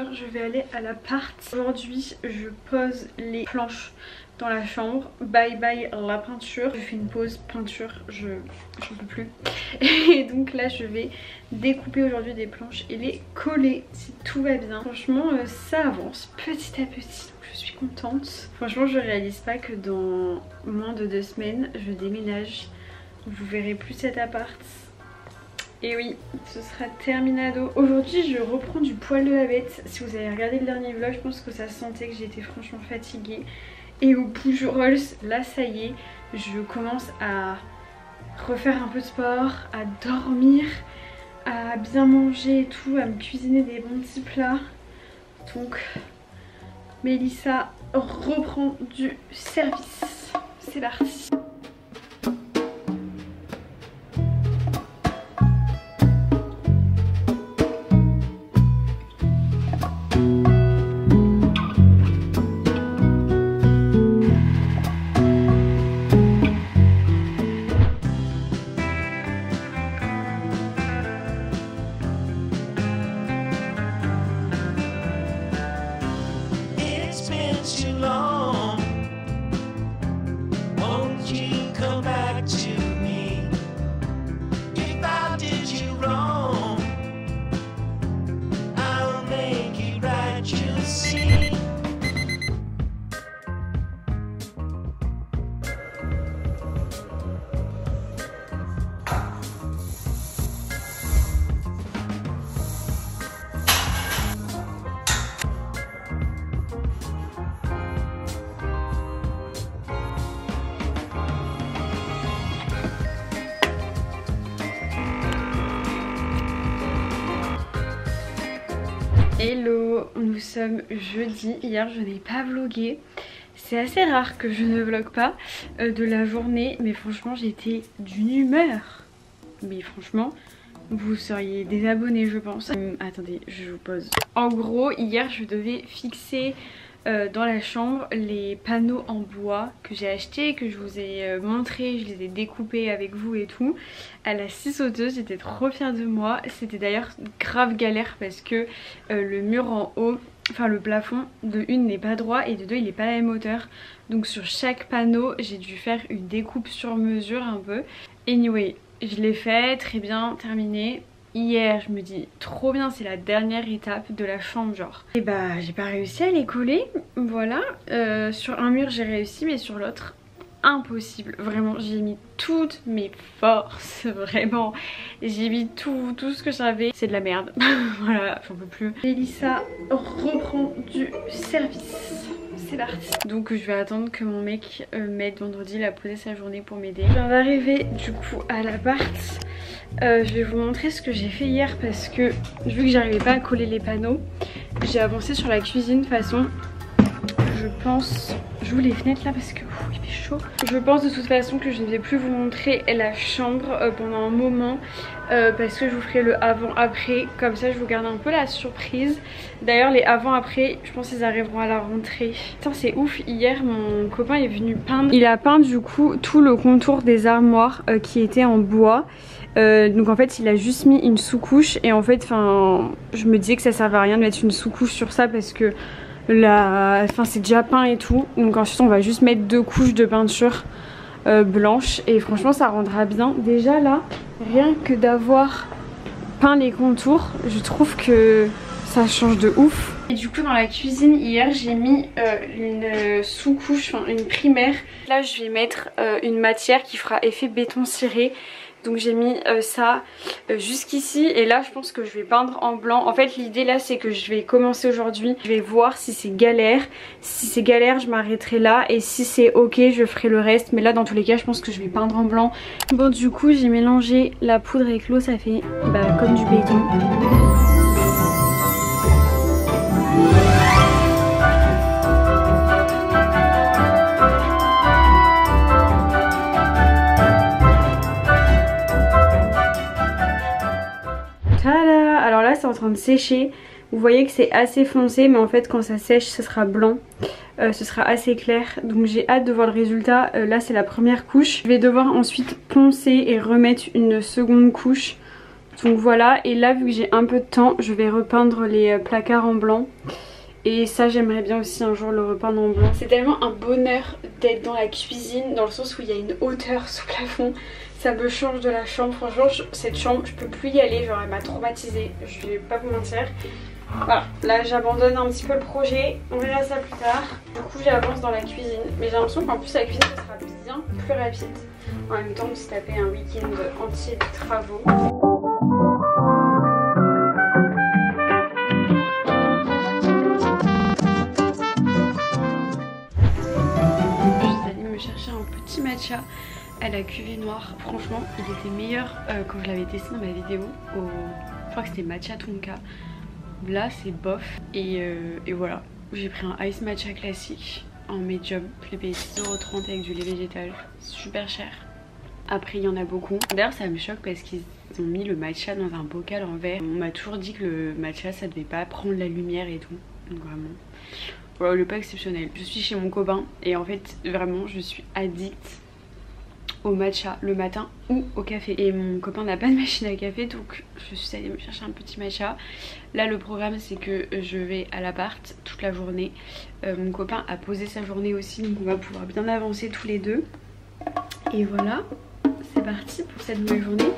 heures, je vais aller à l'appart. Aujourd'hui je pose les planches dans la chambre. Bye bye la peinture. Je fais une pause peinture, j'en peux plus. Et donc là je vais découper aujourd'hui des planches et les coller si tout va bien. Franchement ça avance petit à petit. Je suis contente. Franchement je réalise pas que dans moins de 2 semaines je déménage. Vous verrez plus cet appart. Et oui, ce sera terminado. Aujourd'hui je reprends du poil de la bête. Si vous avez regardé le dernier vlog, je pense que ça se sentait que j'étais franchement fatiguée. Et au Pujols, là ça y est, je commence à refaire un peu de sport, à dormir, à bien manger et tout, à me cuisiner des bons petits plats. Donc Mélissa reprend du service. C'est parti. Hello, nous sommes jeudi. Hier je n'ai pas vlogué. C'est assez rare que je ne vlogue pas de la journée, mais franchement j'étais d'une humeur. Mais franchement vous seriez désabonnés je pense. Attendez, je vous pose. En gros hier je devais fixer dans la chambre les panneaux en bois que j'ai achetés, que je vous ai montré, je les ai découpés avec vous et tout à la scie sauteuse. J'étais trop fière de moi. C'était d'ailleurs grave galère parce que le mur en haut, enfin le plafond de une n'est pas droit et de deux il n'est pas à la même hauteur, donc sur chaque panneau j'ai dû faire une découpe sur mesure un peu. Anyway, je l'ai fait, très bien, terminé. Hier je me dis trop bien, c'est la dernière étape de la chambre genre. Et bah j'ai pas réussi à les coller, voilà. Sur un mur j'ai réussi mais sur l'autre impossible. Vraiment j'ai mis toutes mes forces, vraiment. J'ai mis tout ce que j'avais. C'est de la merde, voilà, j'en peux plus. Mélissa reprend du service. C'est parti. Donc je vais attendre que mon mec m'aide vendredi, il a posé sa journée pour m'aider. Je viens d'arriver du coup à l'appart. Je vais vous montrer ce que j'ai fait hier parce que vu que j'arrivais pas à coller les panneaux, j'ai avancé sur la cuisine. De toute façon je pense, j'ouvre les fenêtres là parce que il fait chaud. Je pense de toute façon que je ne vais plus vous montrer la chambre pendant un moment parce que je vous ferai le avant-après, comme ça je vous garde un peu la surprise. D'ailleurs les avant-après je pense qu'ils arriveront à la rentrée. Putain c'est ouf, hier mon copain est venu peindre. Il a peint du coup tout le contour des armoires qui étaient en bois. Donc en fait il a juste mis une sous-couche et en fait je me disais que ça servait à rien de mettre une sous-couche sur ça parce que c'est déjà peint et tout. Donc ensuite on va juste mettre 2 couches de peinture blanche et franchement ça rendra bien. Déjà là, rien que d'avoir peint les contours, je trouve que ça change de ouf. Et du coup dans la cuisine hier j'ai mis une sous-couche, une primaire. Là je vais mettre une matière qui fera effet béton ciré. Donc j'ai mis ça jusqu'ici et là je pense que je vais peindre en blanc. En fait l'idée là c'est que je vais commencer aujourd'hui. Je vais voir si c'est galère. Si c'est galère je m'arrêterai là et si c'est ok je ferai le reste. Mais là dans tous les cas je pense que je vais peindre en blanc. Bon du coup j'ai mélangé la poudre avec l'eau, ça fait comme du béton. Alors là c'est en train de sécher. Vous voyez que c'est assez foncé mais en fait quand ça sèche ce sera blanc. Ce sera assez clair. Donc j'ai hâte de voir le résultat. Là c'est la première couche. Je vais devoir ensuite poncer et remettre une seconde couche. Donc voilà, et là vu que j'ai un peu de temps, je vais repeindre les placards en blanc. Et ça j'aimerais bien aussi un jour le repeindre en blanc. C'est tellement un bonheur d'être dans la cuisine, dans le sens où il y a une hauteur sous plafond. Ça me change de la chambre, franchement cette chambre je peux plus y aller, genre elle m'a traumatisée, je vais pas vous mentir. Voilà, là j'abandonne un petit peu le projet, on verra ça plus tard. Du coup j'avance dans la cuisine, mais j'ai l'impression qu'en plus la cuisine ce sera bien plus rapide. En même temps on s'est tapé un week-end entier de travaux. Chercher un petit matcha à la cuvée noire. Franchement il était meilleur quand je l'avais testé dans ma vidéo je crois que c'était matcha tonka. Là c'est bof et voilà, j'ai pris un ice matcha classique en medium, je l'ai payé 6,30 € avec du lait végétal, super cher. Après il y en a beaucoup, d'ailleurs ça me choque parce qu'ils ont mis le matcha dans un bocal en verre. On m'a toujours dit que le matcha ça devait pas prendre la lumière et tout, donc vraiment voilà, le pas exceptionnel. Je suis chez mon copain et en fait vraiment je suis addict au matcha le matin ou au café. Et mon copain n'a pas de machine à café donc je suis allée me chercher un petit matcha. Là le programme c'est que je vais à l'appart toute la journée. Mon copain a posé sa journée aussi donc on va pouvoir bien avancer tous les deux. Et voilà, c'est parti pour cette nouvelle journée.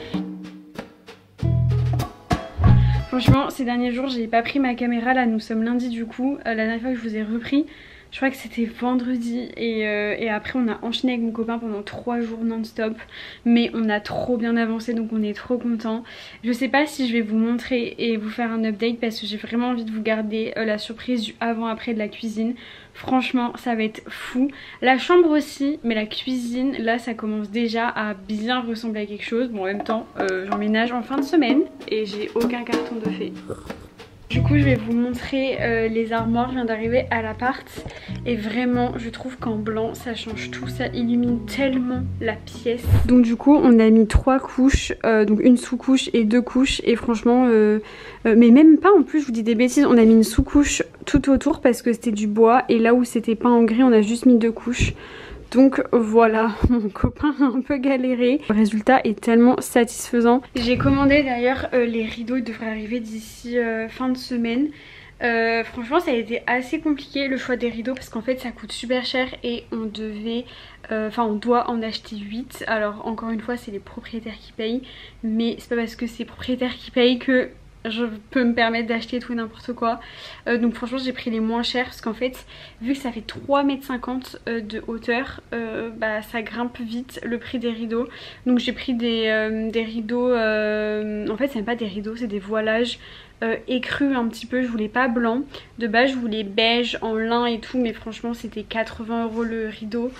Franchement ces derniers jours j'ai pas pris ma caméra, là nous sommes lundi du coup. La dernière fois que je vous ai repris je crois que c'était vendredi et après on a enchaîné avec mon copain pendant 3 jours non-stop. Mais on a trop bien avancé donc on est trop contents. Je sais pas si je vais vous montrer et vous faire un update parce que j'ai vraiment envie de vous garder la surprise du avant-après de la cuisine. Franchement ça va être fou. La chambre aussi, mais la cuisine là ça commence déjà à bien ressembler à quelque chose. Bon en même temps j'emménage en fin de semaine et j'ai aucun carton de fait. Du coup je vais vous montrer les armoires, je viens d'arriver à l'appart et vraiment je trouve qu'en blanc ça change tout, ça illumine tellement la pièce. Donc du coup on a mis 3 couches, donc une sous-couche et 2 couches et franchement, mais même pas en plus je vous dis des bêtises, on a mis une sous-couche tout autour parce que c'était du bois et là où c'était peint en gris on a juste mis 2 couches. Donc voilà, mon copain a un peu galéré. Le résultat est tellement satisfaisant. J'ai commandé d'ailleurs les rideaux, ils devraient arriver d'ici fin de semaine. Franchement ça a été assez compliqué le choix des rideaux parce qu'en fait ça coûte super cher et on devait, on doit en acheter 8. Alors encore une fois c'est les propriétaires qui payent, mais c'est pas parce que c'est les propriétaires qui payent que je peux me permettre d'acheter tout et n'importe quoi. Donc franchement j'ai pris les moins chers parce qu'en fait vu que ça fait 3,50 m de hauteur, ça grimpe vite le prix des rideaux. Donc j'ai pris des rideaux, en fait c'est même pas des rideaux, c'est des voilages écrus un petit peu. Je voulais pas blanc, de base je voulais beige en lin et tout, mais franchement c'était 80 € le rideau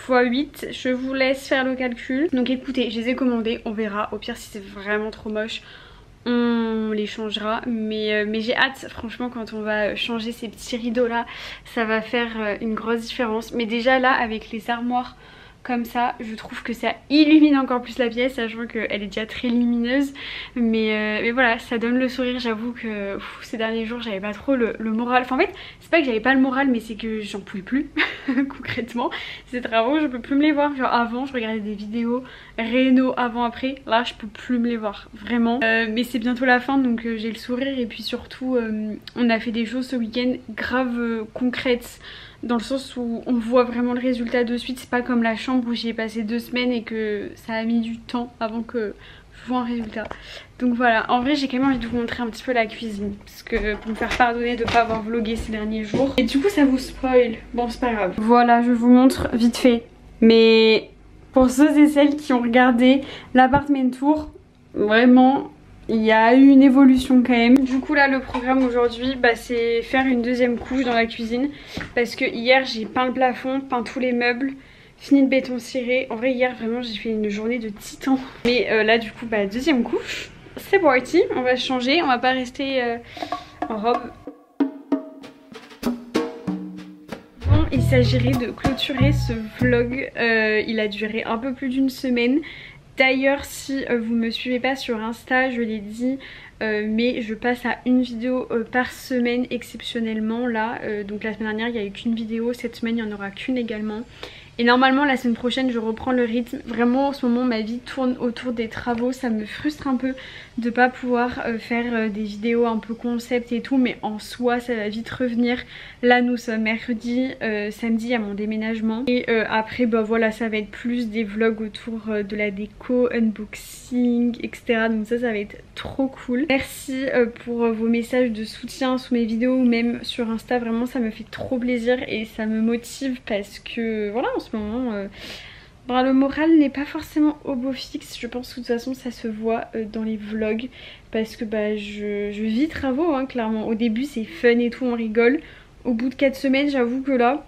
x 8, je vous laisse faire le calcul. Donc écoutez, je les ai commandés, on verra, au pire si c'est vraiment trop moche on les changera, mais j'ai hâte franchement quand on va changer ces petits rideaux là, ça va faire une grosse différence. Mais déjà là avec les armoires comme ça je trouve que ça illumine encore plus la pièce, sachant qu'elle est déjà très lumineuse, mais voilà ça donne le sourire. J'avoue que ces derniers jours j'avais pas trop le moral, enfin en fait c'est pas que j'avais pas le moral mais c'est que j'en pouvais plus concrètement. Ces travaux je peux plus me les voir, genre avant je regardais des vidéos réno avant après, là je peux plus me les voir vraiment. Mais c'est bientôt la fin donc j'ai le sourire et puis surtout on a fait des choses ce week-end grave concrètes, dans le sens où on voit vraiment le résultat de suite. C'est pas comme la chambre où j'y ai passé 2 semaines et que ça a mis du temps avant que je vois un résultat. Donc voilà, en vrai j'ai quand même envie de vous montrer un petit peu la cuisine parce que pour me faire pardonner de pas avoir vlogué ces derniers jours. Et du coup ça vous spoil, bon c'est pas grave. Voilà, je vous montre vite fait. Mais pour ceux et celles qui ont regardé l'appartement tour, vraiment il y a eu une évolution quand même. Du coup là le programme aujourd'hui c'est faire une deuxième couche dans la cuisine parce que hier j'ai peint le plafond, peint tous les meubles, fini de béton ciré. En vrai hier vraiment j'ai fait une journée de titan. Mais là du coup deuxième couche, c'est parti, on va changer, on va pas rester en robe. Bon, il s'agirait de clôturer ce vlog, il a duré un peu plus d'1 semaine. D'ailleurs si vous me suivez pas sur Insta, je l'ai dit, mais je passe à une vidéo par semaine exceptionnellement là. Donc la semaine dernière il n'y a eu qu'une vidéo, cette semaine il n'y en aura qu'une également. Et normalement la semaine prochaine je reprends le rythme. Vraiment en ce moment ma vie tourne autour des travaux, ça me frustre un peu de pas pouvoir faire des vidéos un peu concept et tout, mais en soi ça va vite revenir. Là nous sommes mercredi, samedi à mon déménagement et après bah voilà, ça va être plus des vlogs autour de la déco, unboxing, etc. Donc ça va être trop cool. Merci pour vos messages de soutien sous mes vidéos ou même sur Insta, vraiment ça me fait trop plaisir et ça me motive parce que voilà, en ce moment bon, le moral n'est pas forcément au beau fixe. Je pense que de toute façon ça se voit dans les vlogs parce que bah je vis travaux hein, clairement. Au début c'est fun et tout, on rigole. Au bout de 4 semaines j'avoue que là,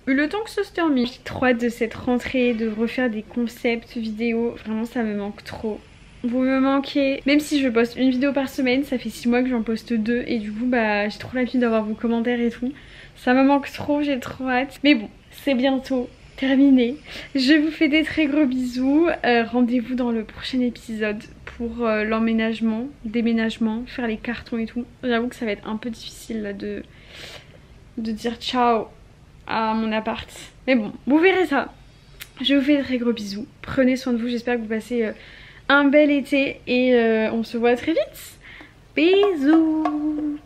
le temps que ça se termine. J'ai trop hâte de cette rentrée, de refaire des concepts vidéo, vraiment ça me manque trop. Vous me manquez. Même si je poste une vidéo par semaine, ça fait 6 mois que j'en poste 2 et du coup bah j'ai trop l'habitude d'avoir vos commentaires et tout. Ça me manque trop, j'ai trop hâte. Mais bon, c'est bientôt terminé. Je vous fais des très gros bisous. Rendez-vous dans le prochain épisode pour l'emménagement, déménagement, faire les cartons et tout. J'avoue que ça va être un peu difficile là, de dire ciao à mon appart. Mais bon, vous verrez ça. Je vous fais des très gros bisous. Prenez soin de vous, j'espère que vous passez un bel été et on se voit très vite. Bisous.